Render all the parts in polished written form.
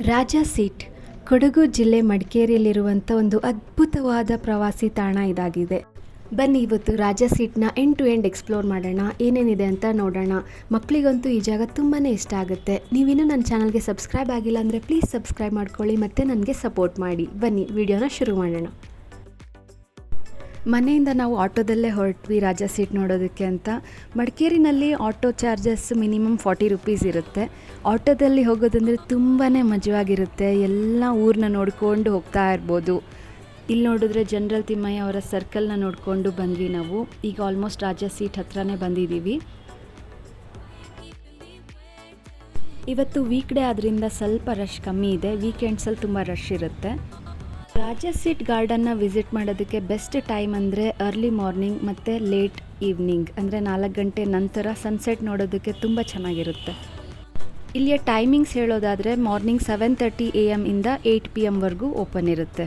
ರಾಜ seat Kodagu ಜಿಲ್ಲೆ ಮಡಿಕೇರಿಯಲ್ಲಿರುವಂಥ ಒಂದು ಅದ್ಭುತವಾದ ಪ್ರವಾಸಿ ತಾಣ ಇದಾಗಿದೆ. ಬನ್ನಿ ಇವತ್ತು ರಾಜ ಸೀಟ್ನ ಎಂಡ್ ಟು ಎಂಡ್ ಎಕ್ಸ್ಪ್ಲೋರ್ ಮಾಡೋಣ, ಏನೇನಿದೆ ಅಂತ ನೋಡೋಣ. ಮಕ್ಕಳಿಗಂತೂ ಈ ಜಾಗ ತುಂಬಾ ಇಷ್ಟ ಆಗುತ್ತೆ. ನೀವಿನ್ನೂ ನನ್ನ ಚಾನಲ್ಗೆ ಸಬ್ಸ್ಕ್ರೈಬ್ ಆಗಿಲ್ಲ ಅಂದರೆ ಪ್ಲೀಸ್ ಸಬ್ಸ್ಕ್ರೈಬ್ ಮಾಡ್ಕೊಳ್ಳಿ ಮತ್ತು ನನಗೆ ಸಪೋರ್ಟ್ ಮಾಡಿ. ಬನ್ನಿ ವಿಡಿಯೋನ ಶುರು ಮಾಡೋಣ. ಮನೆಯಿಂದ ನಾವು ಆಟೋದಲ್ಲೇ ಹೊರಟ್ವಿ ರಾಜ ಸೀಟ್ ನೋಡೋದಕ್ಕೆ ಅಂತ. ಮಡಿಕೇರಿನಲ್ಲಿ ಆಟೋ ಚಾರ್ಜಸ್ ಮಿನಿಮಮ್ 40 ರೂಪೀಸ್ ಇರುತ್ತೆ. ಆಟೋದಲ್ಲಿ ಹೋಗೋದಂದರೆ ತುಂಬಾ ಮಜವಾಗಿರುತ್ತೆ. ಎಲ್ಲ ಊರನ್ನ ನೋಡಿಕೊಂಡು ಹೋಗ್ತಾ ಇರ್ಬೋದು. ಇಲ್ಲಿ ನೋಡಿದ್ರೆ ಜನರಲ್ ತಿಮ್ಮಯ್ಯ ಅವರ ಸರ್ಕಲ್ನ ನೋಡಿಕೊಂಡು ಬಂದ್ವಿ ನಾವು. ಈಗ ಆಲ್ಮೋಸ್ಟ್ ರಾಜ ಸೀಟ್ ಹತ್ರನೇ ಬಂದಿದ್ದೀವಿ. ಇವತ್ತು ವೀಕ್ ಡೇ ಆದ್ದರಿಂದ ಸ್ವಲ್ಪ ರಶ್ ಕಮ್ಮಿ ಇದೆ. ವೀಕೆಂಡ್ಸಲ್ಲಿ ತುಂಬ ರಶ್ ಇರುತ್ತೆ. ರಾಜ ಸೀಟ್ ಗಾರ್ಡನ್ನ ವಿಸಿಟ್ ಮಾಡೋದಕ್ಕೆ ಬೆಸ್ಟ್ ಟೈಮ್ ಅಂದರೆ ಅರ್ಲಿ ಮಾರ್ನಿಂಗ್ ಮತ್ತು ಲೇಟ್ ಈವ್ನಿಂಗ್, ಅಂದರೆ 4 ಗಂಟೆ ನಂತರ ಸನ್ಸೆಟ್ ನೋಡೋದಕ್ಕೆ ತುಂಬ ಚೆನ್ನಾಗಿರುತ್ತೆ. ಇಲ್ಲಿಯ ಟೈಮಿಂಗ್ಸ್ ಹೇಳೋದಾದರೆ ಮಾರ್ನಿಂಗ್ 7:30 AM ಇಂದ 8 PM ಓಪನ್ ಇರುತ್ತೆ.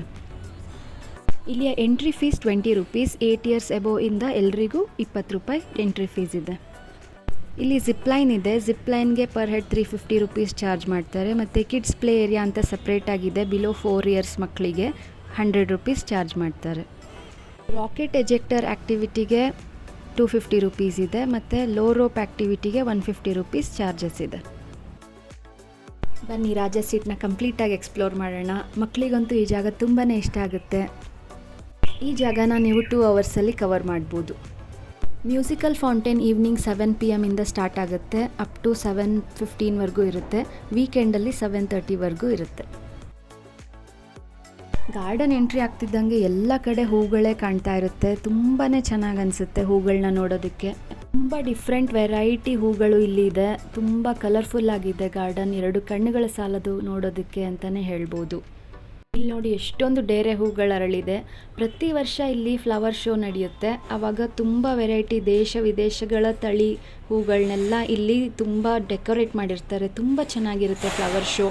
ಇಲ್ಲಿಯ entry fees 20 rupees. 8 years above ಇಂದ ಎಲ್ರಿಗೂ 20 ರೂಪಾಯಿ ಎಂಟ್ರಿ ಫೀಸ್ ಇದೆ. ಇಲ್ಲಿ ಜಿಪ್ಲೈನ್ ಇದೆ. ಜಿಪ್ಲೈನ್ಗೆ ಪರ್ ಹೆಡ್ 350 ರೂಪೀಸ್ ಚಾರ್ಜ್ ಮಾಡ್ತಾರೆ. ಮತ್ತು ಕಿಡ್ಸ್ ಪ್ಲೇ ಏರಿಯಾ ಅಂತ ಸಪ್ರೇಟ್ ಆಗಿದೆ. ಬಿಲೋ 4 ಇಯರ್ಸ್ ಮಕ್ಕಳಿಗೆ 100 ರೂಪೀಸ್ ಚಾರ್ಜ್ ಮಾಡ್ತಾರೆ. ರಾಕೆಟ್ ಎಜೆಕ್ಟರ್ ಆ್ಯಕ್ಟಿವಿಟಿಗೆ 250 ರೂಪೀಸ್ ಇದೆ. ಮತ್ತು ಲೋ ರೋಪ್ ಆ್ಯಕ್ಟಿವಿಟಿಗೆ 150 ರೂಪೀಸ್ ಚಾರ್ಜಸ್ ಇದೆ. ಬನ್ನಿ ರಾಜ ಸೀಟ್ನ ಕಂಪ್ಲೀಟಾಗಿ ಎಕ್ಸ್ಪ್ಲೋರ್ ಮಾಡೋಣ. ಮಕ್ಕಳಿಗಂತೂ ಈ ಜಾಗ ತುಂಬಾ ಇಷ್ಟ ಆಗುತ್ತೆ. ಈ ಜಾಗನ ನೀವು 2 ಅವರ್ಸಲ್ಲಿ ಕವರ್ ಮಾಡ್ಬೋದು. ಮ್ಯೂಸಿಕಲ್ ಫೌಂಟೇನ್ ಈವ್ನಿಂಗ್ 7 PM ಇಂದ ಸ್ಟಾರ್ಟ್ ಆಗುತ್ತೆ. ಅಪ್ ಟು 7:15 ಇರುತ್ತೆ. ವೀಕೆಂಡಲ್ಲಿ 7:30 ಇರುತ್ತೆ. ಗಾರ್ಡನ್ ಎಂಟ್ರಿ ಆಗ್ತಿದ್ದಂಗೆ ಎಲ್ಲ ಕಡೆ ಹೂಗಳೇ ಕಾಣ್ತಾ ಇರುತ್ತೆ. ತುಂಬಾ ಚೆನ್ನಾಗಿ ಅನಿಸುತ್ತೆ ಹೂಗಳನ್ನ ನೋಡೋದಕ್ಕೆ. ತುಂಬ ಡಿಫ್ರೆಂಟ್ ವೆರೈಟಿ ಹೂಗಳು ಇಲ್ಲಿ ಇದೆ. ತುಂಬ ಕಲರ್ಫುಲ್ ಆಗಿದೆ ಗಾರ್ಡನ್. 2 ಕಣ್ಣುಗಳ ಸಾಲದು ನೋಡೋದಕ್ಕೆ ಅಂತಲೇ ಹೇಳ್ಬೋದು. ಇಲ್ಲಿ ನೋಡಿ ಎಷ್ಟೊಂದು ಡೇರೆ ಹೂಗಳು ಅರಳಿದೆ. ಪ್ರತಿ ವರ್ಷ ಇಲ್ಲಿ ಫ್ಲವರ್ ಶೋ ನಡೆಯುತ್ತೆ. ಆವಾಗ ತುಂಬ ವೆರೈಟಿ ದೇಶ ವಿದೇಶಗಳ ತಳಿ ಹೂಗಳನ್ನೆಲ್ಲ ಇಲ್ಲಿ ತುಂಬ ಡೆಕೋರೇಟ್ ಮಾಡಿರ್ತಾರೆ. ತುಂಬ ಚೆನ್ನಾಗಿರುತ್ತೆ ಫ್ಲವರ್ ಶೋ.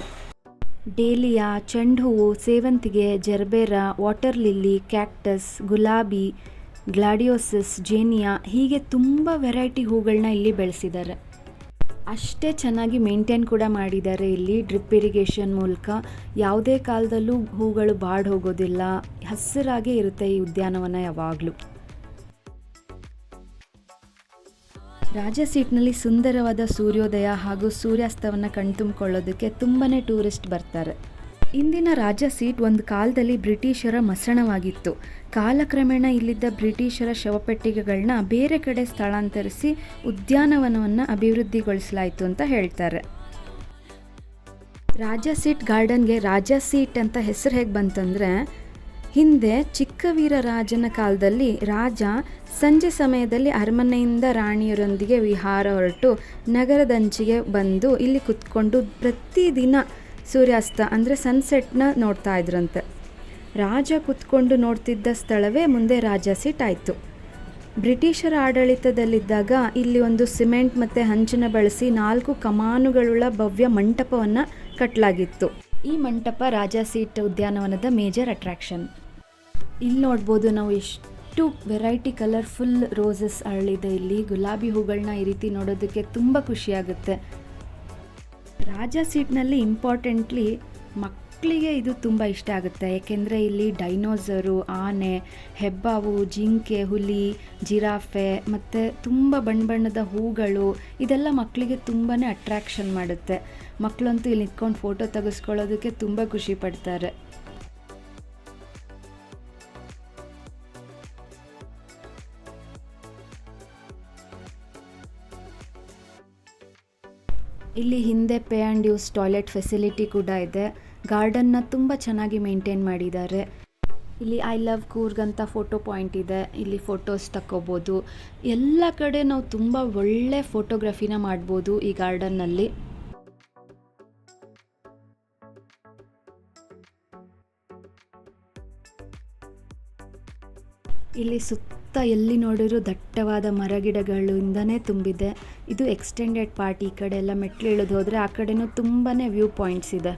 ಡೇಲಿಯಾ, ಚೆಂಡು ಹೂವು, ಸೇವಂತಿಗೆ, ಜರ್ಬೇರಾ, ವಾಟರ್ ಲಿಲ್ಲಿ, ಕ್ಯಾಕ್ಟಸ್, ಗುಲಾಬಿ, ಗ್ಲಾಡಿಯೋಸಸ್, ಜೇನಿಯಾ, ಹೀಗೆ ತುಂಬ ವೆರೈಟಿ ಹೂಗಳನ್ನ ಇಲ್ಲಿ ಬೆಳೆಸಿದ್ದಾರೆ. ಅಷ್ಟೇ ಚೆನ್ನಾಗಿ ಮೇಂಟೈನ್ ಕೂಡ ಮಾಡಿದ್ದಾರೆ. ಇಲ್ಲಿ ಡ್ರಿಪ್ ಇರಿಗೇಷನ್ ಮೂಲಕ ಯಾವುದೇ ಕಾಲದಲ್ಲೂ ಹೂಗಳು ಬಾಡಿ ಹೋಗೋದಿಲ್ಲ. ಹಸಿರಾಗೇ ಇರುತ್ತೆ ಈ ಉದ್ಯಾನವನ ಯಾವಾಗಲೂ. ರಾಜ ಸೀಟ್ನಲ್ಲಿ ಸುಂದರವಾದ ಸೂರ್ಯೋದಯ ಹಾಗೂ ಸೂರ್ಯಾಸ್ತವನ್ನು ಕಣ್ತುಂಬಿಕೊಳ್ಳೋದಕ್ಕೆ ತುಂಬಾ ಟೂರಿಸ್ಟ್ ಬರ್ತಾರೆ. ಇಂದಿನ ರಾಜ ಸೀಟ್ ಒಂದು ಕಾಲದಲ್ಲಿ ಬ್ರಿಟಿಷರ ಮಸಣವಾಗಿತ್ತು. ಕಾಲಕ್ರಮೇಣ ಇಲ್ಲಿದ್ದ ಬ್ರಿಟಿಷರ ಶವಪೆಟ್ಟಿಗೆಗಳನ್ನ ಬೇರೆ ಕಡೆ ಸ್ಥಳಾಂತರಿಸಿ ಉದ್ಯಾನವನವನ್ನು ಅಭಿವೃದ್ಧಿಗೊಳಿಸಲಾಯಿತು ಅಂತ ಹೇಳ್ತಾರೆ. ರಾಜ ಸೀಟ್ ಗಾರ್ಡನ್ಗೆ ರಾಜ ಸೀಟ್ ಅಂತ ಹೆಸರು ಹೇಗೆ ಬಂತಂದರೆ, ಹಿಂದೆ ಚಿಕ್ಕವೀರ ರಾಜನ ಕಾಲದಲ್ಲಿ ರಾಜ ಸಂಜೆ ಸಮಯದಲ್ಲಿ ಅರಮನೆಯಿಂದ ರಾಣಿಯರೊಂದಿಗೆ ವಿಹಾರ ಹೊರಟು ನಗರದಂಚಿಗೆ ಬಂದು ಇಲ್ಲಿ ಕುತ್ಕೊಂಡು ಪ್ರತಿದಿನ ಸೂರ್ಯಾಸ್ತ ಅಂದರೆ ಸನ್ಸೆಟ್ನ ನೋಡ್ತಾ ಇದ್ರಂತೆ. ರಾಜ ಕುತ್ಕೊಂಡು ನೋಡ್ತಿದ್ದ ಸ್ಥಳವೇ ಮುಂದೆ ರಾಜ ಸೀಟ್ ಆಯಿತು. ಬ್ರಿಟಿಷರ ಆಡಳಿತದಲ್ಲಿದ್ದಾಗ ಇಲ್ಲಿ ಒಂದು ಸಿಮೆಂಟ್ ಮತ್ತು ಹಂಚನ್ನು ಬಳಸಿ 4 ಕಮಾನುಗಳುಳ್ಳ ಭವ್ಯ ಮಂಟಪವನ್ನು ಕಟ್ಟಲಾಗಿತ್ತು. ಈ ಮಂಟಪ ರಾಜ ಸೀಟ್ ಉದ್ಯಾನವನದ ಮೇಜರ್ ಅಟ್ರಾಕ್ಷನ್. ಇಲ್ಲಿ ನೋಡ್ಬೋದು ನಾವು ಎಷ್ಟು ವೆರೈಟಿ ಕಲರ್ಫುಲ್ ರೋಸಸ್ ಅರಳಿದೆ ಇಲ್ಲಿ. ಗುಲಾಬಿ ಹೂಗಳನ್ನ ಈ ರೀತಿ ನೋಡೋದಕ್ಕೆ ತುಂಬ ಖುಷಿಯಾಗುತ್ತೆ. ರಾಜ ಸೀಟ್ನಲ್ಲಿ ಇಂಪಾರ್ಟೆಂಟ್ಲಿ ಮಕ್ಕಳಿಗೆ ಇದು ತುಂಬ ಇಷ್ಟ ಆಗುತ್ತೆ. ಏಕೆಂದರೆ ಇಲ್ಲಿ ಡೈನೋಸರು, ಆನೆ, ಹೆಬ್ಬಾವು, ಜಿಂಕೆ, ಹುಲಿ, ಜಿರಾಫೆ ಮತ್ತು ತುಂಬ ಬಣ್ಣದ ಹೂಗಳು, ಇದೆಲ್ಲ ಮಕ್ಕಳಿಗೆ ತುಂಬಾ ಅಟ್ರಾಕ್ಷನ್ ಮಾಡುತ್ತೆ. ಮಕ್ಕಳಂತೂ ಇಲ್ಲಿ ನಿಂತ್ಕೊಂಡು ಫೋಟೋ ತೆಗೆಸ್ಕೊಳ್ಳೋದಕ್ಕೆ ತುಂಬ ಖುಷಿ ಪಡ್ತಾರೆ. ಇಲ್ಲಿ ಹಿಂದೆ pay and use toilet facility ಕೂಡ ಇದೆ. ಗಾರ್ಡನ್ನ ತುಂಬ ಚೆನ್ನಾಗಿ ಮೇಂಟೈನ್ ಮಾಡಿದ್ದಾರೆ. ಇಲ್ಲಿ ಐ ಲವ್ ಕೂರ್ಗ್ ಅಂತ ಫೋಟೋ ಪಾಯಿಂಟ್ ಇದೆ. ಇಲ್ಲಿ ಫೋಟೋಸ್ ತಕ್ಕೋಬೋದು. ಎಲ್ಲ ಕಡೆ ನಾವು ತುಂಬ ಒಳ್ಳೆ ಫೋಟೋಗ್ರಫಿನ ಮಾಡ್ಬೋದು ಈ ಗಾರ್ಡನ್ನಲ್ಲಿ. ಇಲ್ಲಿ ಸುತ್ತ ಎಲ್ಲಿ ನೋಡಿದ್ರು ದಟ್ಟವಾದ ಮರಗಿಡಗಳಿಂದನೇ ತುಂಬಿದೆ. ಇದು ಎಕ್ಸ್ಟೆಂಡೆಡ್ ಪಾರ್ಟ್. ಈ ಕಡೆ ಎಲ್ಲ ಮೆಟ್ಲು ಇಳಿದು ಹೋದರೆ ಆ ಕಡೆನೂ ತುಂಬಾ ವ್ಯೂ ಪಾಯಿಂಟ್ಸ್ ಇದೆ.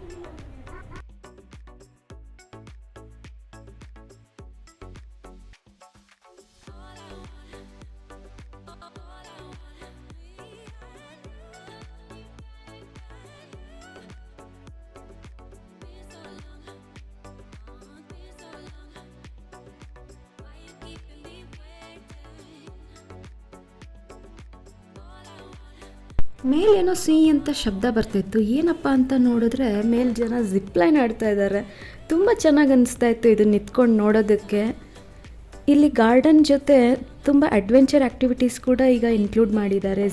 ಮೇಲೇನೋ ಸಿ ಅಂತ ಶಬ್ದ ಬರ್ತಿತ್ತು, ಏನಪ್ಪ ಅಂತ ನೋಡಿದ್ರೆ ಮೇಲೆ ಜನ ಜಿಪ್ಲೈನ್ ಆಡ್ತಾ ಇದ್ದಾರೆ. ತುಂಬ ಚೆನ್ನಾಗಿ ಅನಿಸ್ತಾ ಇತ್ತು ಇದು ನಿಂತ್ಕೊಂಡು ನೋಡೋದಕ್ಕೆ. ಇಲ್ಲಿ ಗಾರ್ಡನ್ ಜೊತೆ ತುಂಬ ಅಡ್ವೆಂಚರ್ ಆ್ಯಕ್ಟಿವಿಟೀಸ್ ಕೂಡ ಈಗ ಇನ್ಕ್ಲೂಡ್ ಮಾಡಿದ್ದಾರೆ.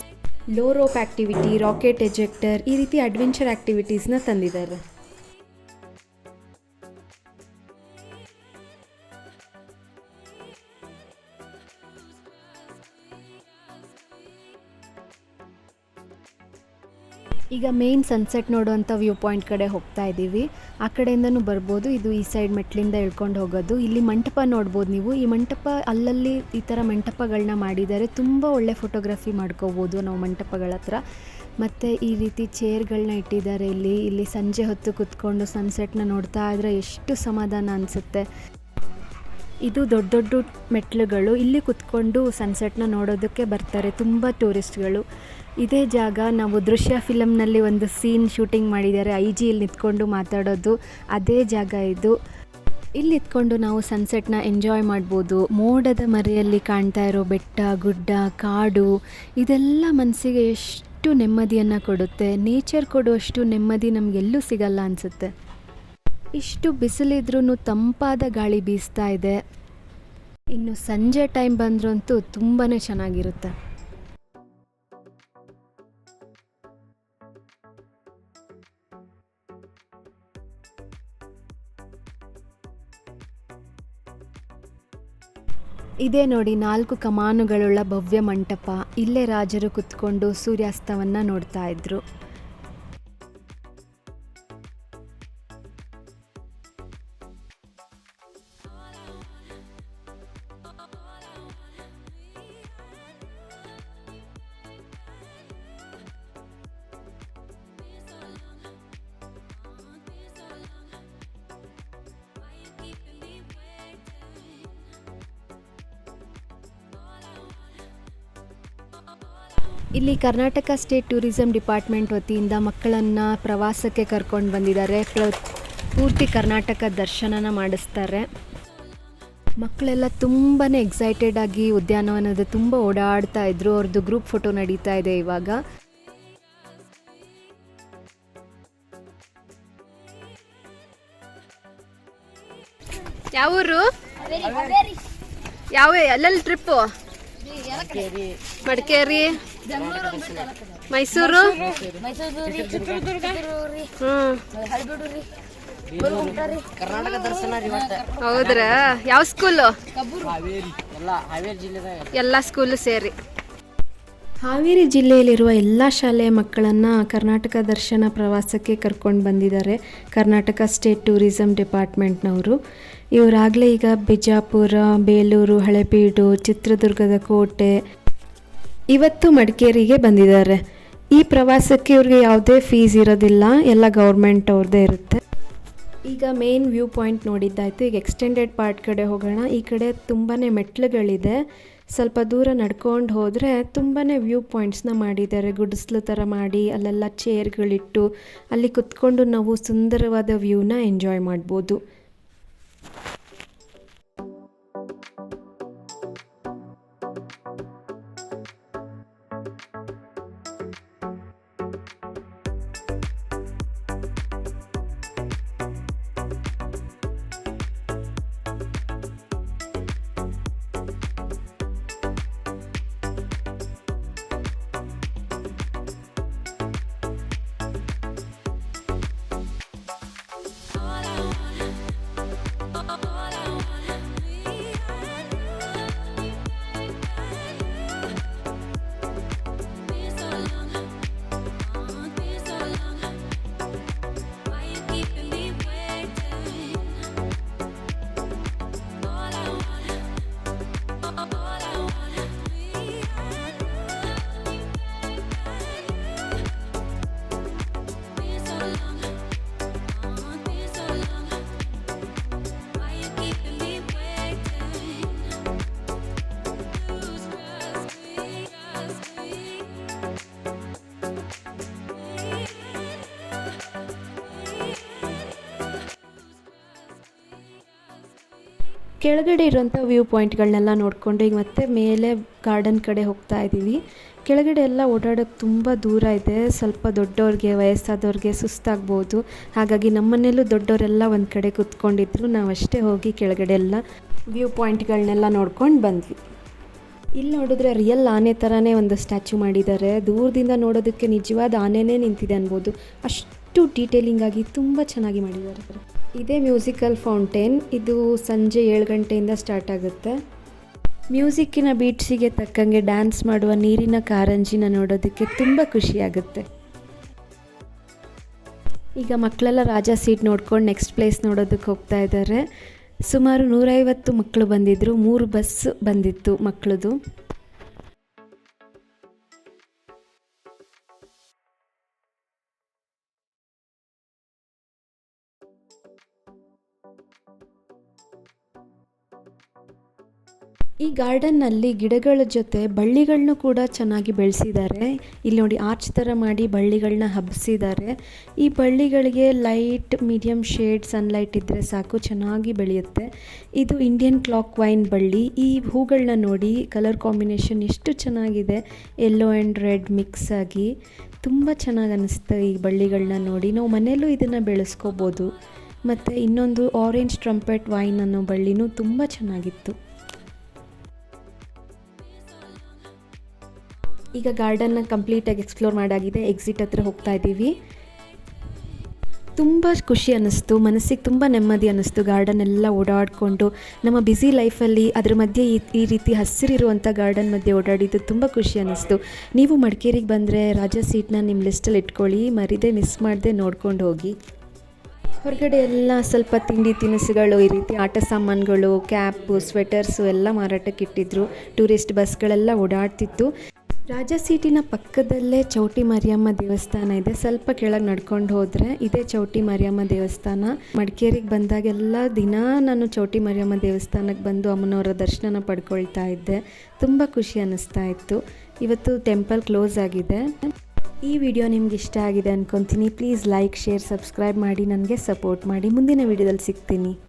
Low rope activity, rocket ejector, ಈ ರೀತಿ ಅಡ್ವೆಂಚರ್ ಆ್ಯಕ್ಟಿವಿಟೀಸ್ನ ತಂದಿದ್ದಾರೆ. ಈಗ ಮೇನ್ ಸನ್ಸೆಟ್ ನೋಡುವಂಥ ವ್ಯೂ ಪಾಯಿಂಟ್ ಕಡೆ ಹೋಗ್ತಾ ಇದ್ದೀವಿ. ಆ ಕಡೆಯಿಂದನೂ ಬರ್ಬೋದು. ಇದು ಈ ಸೈಡ್ ಮೆಟ್ಲಿಂದ ಇಳ್ಕೊಂಡು ಹೋಗೋದು. ಇಲ್ಲಿ ಮಂಟಪ ನೋಡ್ಬೋದು ನೀವು. ಈ ಮಂಟಪ ಅಲ್ಲಲ್ಲಿ ಈ ಥರ ಮಂಟಪಗಳನ್ನ ಮಾಡಿದ್ದಾರೆ. ತುಂಬ ಒಳ್ಳೆ ಫೋಟೋಗ್ರಫಿ ಮಾಡ್ಕೋಬೋದು ನಾವು ಮಂಟಪಗಳ ಹತ್ರ. ಮತ್ತು ಈ ರೀತಿ ಚೇರ್ಗಳನ್ನ ಇಟ್ಟಿದ್ದಾರೆ ಇಲ್ಲಿ ಸಂಜೆ ಹೊತ್ತು ಕುತ್ಕೊಂಡು ಸನ್ಸೆಟ್ನ ನೋಡ್ತಾ ಇದ್ರೆ ಎಷ್ಟು ಸಮಾಧಾನ ಅನಿಸುತ್ತೆ. ಇದು ದೊಡ್ಡ ದೊಡ್ಡ ಮೆಟ್ಲುಗಳು. ಇಲ್ಲಿ ಕುತ್ಕೊಂಡು ಸನ್ಸೆಟ್ನ ನೋಡೋದಕ್ಕೆ ಬರ್ತಾರೆ ತುಂಬ ಟೂರಿಸ್ಟ್ಗಳು. ಇದೇ ಜಾಗ ನಾವು ದೃಶ್ಯ ಫಿಲಮ್ನಲ್ಲಿ ಒಂದು ಸೀನ್ ಶೂಟಿಂಗ್ ಮಾಡಿದ್ದಾರೆ, IG ಇಲ್ಲಿ ನಿಂತ್ಕೊಂಡು ಮಾತಾಡೋದು, ಅದೇ ಜಾಗ ಇದು. ಇಲ್ಲಿ ನಿಂತ್ಕೊಂಡು ನಾವು ಸನ್ಸೆಟ್ನ ಎಂಜಾಯ್ ಮಾಡ್ಬೋದು. ಮೋಡದ ಮರೆಯಲ್ಲಿ ಕಾಣ್ತಾ ಇರೋ ಬೆಟ್ಟ, ಗುಡ್ಡ, ಕಾಡು, ಇದೆಲ್ಲ ಮನಸ್ಸಿಗೆ ಎಷ್ಟು ನೆಮ್ಮದಿಯನ್ನು ಕೊಡುತ್ತೆ. ನೇಚರ್ ಕೊಡುವಷ್ಟು ನೆಮ್ಮದಿ ನಮಗೆಲ್ಲೂ ಸಿಗಲ್ಲ ಅನಿಸುತ್ತೆ. ಇಷ್ಟು ಬಿಸಿಲಿದ್ರೂ ತಂಪಾದ ಗಾಳಿ ಬೀಸ್ತಾ ಇದೆ. ಇನ್ನು ಸಂಜೆ ಟೈಮ್ ಬಂದ್ರಂತೂ ತುಂಬಾ ಚೆನ್ನಾಗಿರುತ್ತೆ. ಇದೇ ನೋಡಿ 4 ಕಮಾನುಗಳುಳ್ಳ ಭವ್ಯ ಮಂಟಪ. ಇಲ್ಲೇ ರಾಜರು ಕುತ್ಕೊಂಡು ಸೂರ್ಯಾಸ್ತವನ್ನು ನೋಡ್ತಾ ಇದ್ರು. ಇಲ್ಲಿ ಕರ್ನಾಟಕ ಸ್ಟೇಟ್ ಟೂರಿಸಂ ಡಿಪಾರ್ಟ್ಮೆಂಟ್ ವತಿಯಿಂದ ಮಕ್ಕಳನ್ನು ಪ್ರವಾಸಕ್ಕೆ ಕರ್ಕೊಂಡು ಬಂದಿದ್ದಾರೆ. ಪೂರ್ತಿ ಕರ್ನಾಟಕ ದರ್ಶನನ ಮಾಡಿಸ್ತಾರೆ. ಮಕ್ಕಳೆಲ್ಲ ತುಂಬಾ ಎಕ್ಸೈಟೆಡ್ ಆಗಿ ಉದ್ಯಾನವನದ ತುಂಬ ಓಡಾಡ್ತಾ ಇದ್ರು. ಅವ್ರದ್ದು ಗ್ರೂಪ್ ಫೋಟೋ ನಡೀತಾ ಇದೆ ಇವಾಗ. ಯಾವ ಊರು? ಎಲ್ಲೆಲ್ಲಿ ಟ್ರಿಪ್ಪು? ಮಡಿಕೇರಿ, ಮೈಸೂರು, ಕರ್ನಾಟಕ ದರ್ಶನ. ಹೌದ್ರಾ? ಯಾವ ಸ್ಕೂಲು? ಎಲ್ಲ ಸ್ಕೂಲು ಸೇರಿ. ಹಾವೇರಿ ಜಿಲ್ಲೆಯಲ್ಲಿರುವ ಎಲ್ಲ ಶಾಲೆಯ ಮಕ್ಕಳನ್ನು ಕರ್ನಾಟಕ ದರ್ಶನ ಪ್ರವಾಸಕ್ಕೆ ಕರ್ಕೊಂಡು ಬಂದಿದ್ದಾರೆ ಕರ್ನಾಟಕ ಸ್ಟೇಟ್ ಟೂರಿಸಂ ಡಿಪಾರ್ಟ್ಮೆಂಟ್ನವರು. ಇವರಾಗಲೇ ಈಗ ಬಿಜಾಪುರ, ಬೇಲೂರು, ಹಳೆಬೀಡು, ಚಿತ್ರದುರ್ಗದ ಕೋಟೆ, ಇವತ್ತು ಮಡಿಕೇರಿಗೆ ಬಂದಿದ್ದಾರೆ. ಈ ಪ್ರವಾಸಕ್ಕೆ ಇವ್ರಿಗೆ ಯಾವುದೇ ಫೀಸ್ ಇರೋದಿಲ್ಲ, ಎಲ್ಲ ಗೌರ್ಮೆಂಟ್ ಅವ್ರದ್ದೇ ಇರುತ್ತೆ. ಈಗ ಮೇನ್ ವ್ಯೂ ಪಾಯಿಂಟ್ ನೋಡಿದ್ದಾಯಿತು. ಈಗ ಎಕ್ಸ್ಟೆಂಡೆಡ್ ಪಾರ್ಟ್ ಕಡೆ ಹೋಗೋಣ. ಈ ಕಡೆ ತುಂಬಾ ಮೆಟ್ಲುಗಳಿದೆ. ಸ್ವಲ್ಪ ದೂರ ನಡ್ಕೊಂಡು ಹೋದರೆ ತುಂಬಾ ವ್ಯೂ ಪಾಯಿಂಟ್ಸ್ನ ಮಾಡಿದ್ದಾರೆ. ಗುಡಿಸ್ಲು ಥರ ಮಾಡಿ ಅಲ್ಲೆಲ್ಲ ಚೇರ್ಗಳಿಟ್ಟು ಅಲ್ಲಿ ಕುತ್ಕೊಂಡು ನಾವು ಸುಂದರವಾದ ವ್ಯೂನ ಎಂಜಾಯ್ ಮಾಡ್ಬೋದು. ಕೆಳಗಡೆ ಇರೋಂಥ ವ್ಯೂ ಪಾಯಿಂಟ್ಗಳನ್ನೆಲ್ಲ ನೋಡಿಕೊಂಡು ಈಗ ಮತ್ತೆ ಮೇಲೆ ಗಾರ್ಡನ್ ಕಡೆ ಹೋಗ್ತಾ ಇದ್ದೀವಿ. ಕೆಳಗಡೆ ಎಲ್ಲ ಓಡಾಡೋಕ್ಕೆ ತುಂಬ ದೂರ ಇದೆ. ಸ್ವಲ್ಪ ದೊಡ್ಡವ್ರಿಗೆ ವಯಸ್ಸಾದವ್ರಿಗೆ ಸುಸ್ತಾಗ್ಬೋದು. ಹಾಗಾಗಿ ನಮ್ಮನೆಯಲ್ಲೂ ದೊಡ್ಡವರೆಲ್ಲ ಒಂದು ಕಡೆ ಕೂತ್ಕೊಂಡಿದ್ರು. ನಾವಷ್ಟೇ ಹೋಗಿ ಕೆಳಗಡೆ ಎಲ್ಲ ವ್ಯೂ ಪಾಯಿಂಟ್ಗಳನ್ನೆಲ್ಲ ನೋಡ್ಕೊಂಡು ಬಂದ್ವಿ. ಇಲ್ಲಿ ನೋಡಿದ್ರೆ ರಿಯಲ್ ಆನೆ ಥರನೇ ಒಂದು ಸ್ಟ್ಯಾಚ್ಯೂ ಮಾಡಿದ್ದಾರೆ. ದೂರದಿಂದ ನೋಡೋದಕ್ಕೆ ನಿಜವಾದ ಆನೆನೇ ನಿಂತಿದೆ ಅನ್ಬೋದು. ಅಷ್ಟು ಡೀಟೇಲಿಂಗ್ ಆಗಿ ತುಂಬ ಚೆನ್ನಾಗಿ ಮಾಡಿದ್ದಾರೆ. ಇದೇ ಮ್ಯೂಸಿಕಲ್ ಫೌಂಟೇನ್. ಇದು ಸಂಜೆ 7 ಗಂಟೆಯಿಂದ ಸ್ಟಾರ್ಟ್ ಆಗುತ್ತೆ. ಮ್ಯೂಸಿಕ್ಕಿನ ಬೀಟ್ಸಿಗೆ ತಕ್ಕಂಗೆ ಡ್ಯಾನ್ಸ್ ಮಾಡುವ ನೀರಿನ ಕಾರಂಜಿನ ನೋಡೋದಕ್ಕೆ ತುಂಬ ಖುಷಿಯಾಗುತ್ತೆ. ಈಗ ಮಕ್ಕಳೆಲ್ಲ ರಾಜಾ ಸೀಟ್ ನೋಡ್ಕೊಂಡು ನೆಕ್ಸ್ಟ್ ಪ್ಲೇಸ್ ನೋಡೋದಕ್ಕೆ ಹೋಗ್ತಾ ಇದ್ದಾರೆ. ಸುಮಾರು 150 ಮಕ್ಕಳು ಬಂದಿದ್ದರು. 3 ಬಸ್ ಬಂದಿತ್ತು ಮಕ್ಕಳದು. ಈ ಗಾರ್ಡನ್ನಲ್ಲಿ ಗಿಡಗಳ ಜೊತೆ ಬಳ್ಳಿಗಳನ್ನೂ ಕೂಡ ಚೆನ್ನಾಗಿ ಬೆಳೆಸಿದ್ದಾರೆ. ಇಲ್ಲಿ ನೋಡಿ ಆರ್ಚ್ ಥರ ಮಾಡಿ ಬಳ್ಳಿಗಳನ್ನ ಹಬ್ಬಿಸಿದ್ದಾರೆ. ಈ ಬಳ್ಳಿಗಳಿಗೆ ಲೈಟ್ ಮೀಡಿಯಮ್ ಶೇಡ್ ಸನ್ಲೈಟ್ ಇದ್ದರೆ ಸಾಕು, ಚೆನ್ನಾಗಿ ಬೆಳೆಯುತ್ತೆ. ಇದು ಇಂಡಿಯನ್ ಕ್ಲಾಕ್ ವೈನ್ ಬಳ್ಳಿ. ಈ ಹೂಗಳನ್ನ ನೋಡಿ, ಕಲರ್ ಕಾಂಬಿನೇಷನ್ ಎಷ್ಟು ಚೆನ್ನಾಗಿದೆ, ಯೆಲ್ಲೋ ಆ್ಯಂಡ್ ರೆಡ್ ಮಿಕ್ಸ್ ಆಗಿ ತುಂಬ ಚೆನ್ನಾಗಿ ಅನ್ನಿಸ್ತು. ಈ ಬಳ್ಳಿಗಳನ್ನ ನೋಡಿ ನಾವು ಮನೆಯಲ್ಲೂ ಇದನ್ನು ಬೆಳೆಸ್ಕೋಬೋದು. ಮತ್ತು ಇನ್ನೊಂದು ಆರೆಂಜ್ ಟ್ರಂಪೆಟ್ ವೈನ್ ಅನ್ನೋ ಬಳ್ಳಿನೂ ತುಂಬ ಚೆನ್ನಾಗಿತ್ತು. ಈಗ ಗಾರ್ಡನ್ನ ಕಂಪ್ಲೀಟಾಗಿ ಎಕ್ಸ್ಪ್ಲೋರ್ ಮಾಡಾಗಿದೆ. ಎಕ್ಸಿಟ್ ಹತ್ರ ಹೋಗ್ತಾ ಇದ್ದೀವಿ. ತುಂಬ ಖುಷಿ ಅನ್ನಿಸ್ತು, ಮನಸ್ಸಿಗೆ ತುಂಬ ನೆಮ್ಮದಿ ಅನ್ನಿಸ್ತು. ಗಾರ್ಡನ್ ಎಲ್ಲ ಓಡಾಡಿಕೊಂಡು ನಮ್ಮ ಬ್ಯುಸಿ ಲೈಫಲ್ಲಿ ಅದ್ರ ಮಧ್ಯೆ ಈ ರೀತಿ ಹಸಿರಿರುವಂಥ ಗಾರ್ಡನ್ ಮಧ್ಯೆ ಓಡಾಡಿದ್ದು ತುಂಬ ಖುಷಿ ಅನ್ನಿಸ್ತು. ನೀವು ಮಡಿಕೇರಿಗೆ ಬಂದರೆ ರಾಜಾ ಸೀಟ್ನ ನಿಮ್ಮ ಲಿಸ್ಟಲ್ಲಿ ಇಟ್ಕೊಳ್ಳಿ, ಮರಿದೇ ಮಿಸ್ ಮಾಡದೆ ನೋಡ್ಕೊಂಡು ಹೋಗಿ. ಹೊರಗಡೆ ಎಲ್ಲ ಸ್ವಲ್ಪ ತಿಂಡಿ ತಿನಿಸುಗಳು, ಈ ರೀತಿ ಆಟ ಸಾಮಾನುಗಳು, ಕ್ಯಾಪು, ಸ್ವೆಟರ್ಸು ಎಲ್ಲ ಮಾರಾಟಕ್ಕೆ ಇಟ್ಟಿದ್ರು. ಟೂರಿಸ್ಟ್ ಬಸ್ಗಳೆಲ್ಲ ಓಡಾಡ್ತಿತ್ತು. ರಾಜಾ ಸೀಟಿನ ಪಕ್ಕದಲ್ಲೇ ಚೌಟಿ ಮಾರಿಯಮ್ಮ ದೇವಸ್ಥಾನ ಇದೆ. ಸ್ವಲ್ಪ ಕೆಳಗೆ ನಡ್ಕೊಂಡು ಹೋದರೆ ಇದೇ ಚೌಟಿ ಮಾರಿಯಮ್ಮ ದೇವಸ್ಥಾನ. ಮಡಿಕೇರಿಗೆ ಬಂದಾಗೆಲ್ಲ ದಿನ ನಾನು ಚೌಟಿ ಮಾರಿಯಮ್ಮ ದೇವಸ್ಥಾನಕ್ಕೆ ಬಂದು ಅಮ್ಮನವರ ದರ್ಶನ ಪಡ್ಕೊಳ್ತಾ ಇದ್ದೆ. ತುಂಬ ಖುಷಿ ಅನ್ನಿಸ್ತಾ ಇತ್ತು. ಇವತ್ತು ಟೆಂಪಲ್ ಕ್ಲೋಸ್ ಆಗಿದೆ. ಈ ವಿಡಿಯೋ ನಿಮ್ಗೆ ಇಷ್ಟ ಆಗಿದೆ ಅಂದ್ಕೊತೀನಿ. ಪ್ಲೀಸ್ ಲೈಕ್, ಶೇರ್, ಸಬ್ಸ್ಕ್ರೈಬ್ ಮಾಡಿ ನನಗೆ ಸಪೋರ್ಟ್ ಮಾಡಿ. ಮುಂದಿನ ವಿಡಿಯೋದಲ್ಲಿ ಸಿಗ್ತೀನಿ.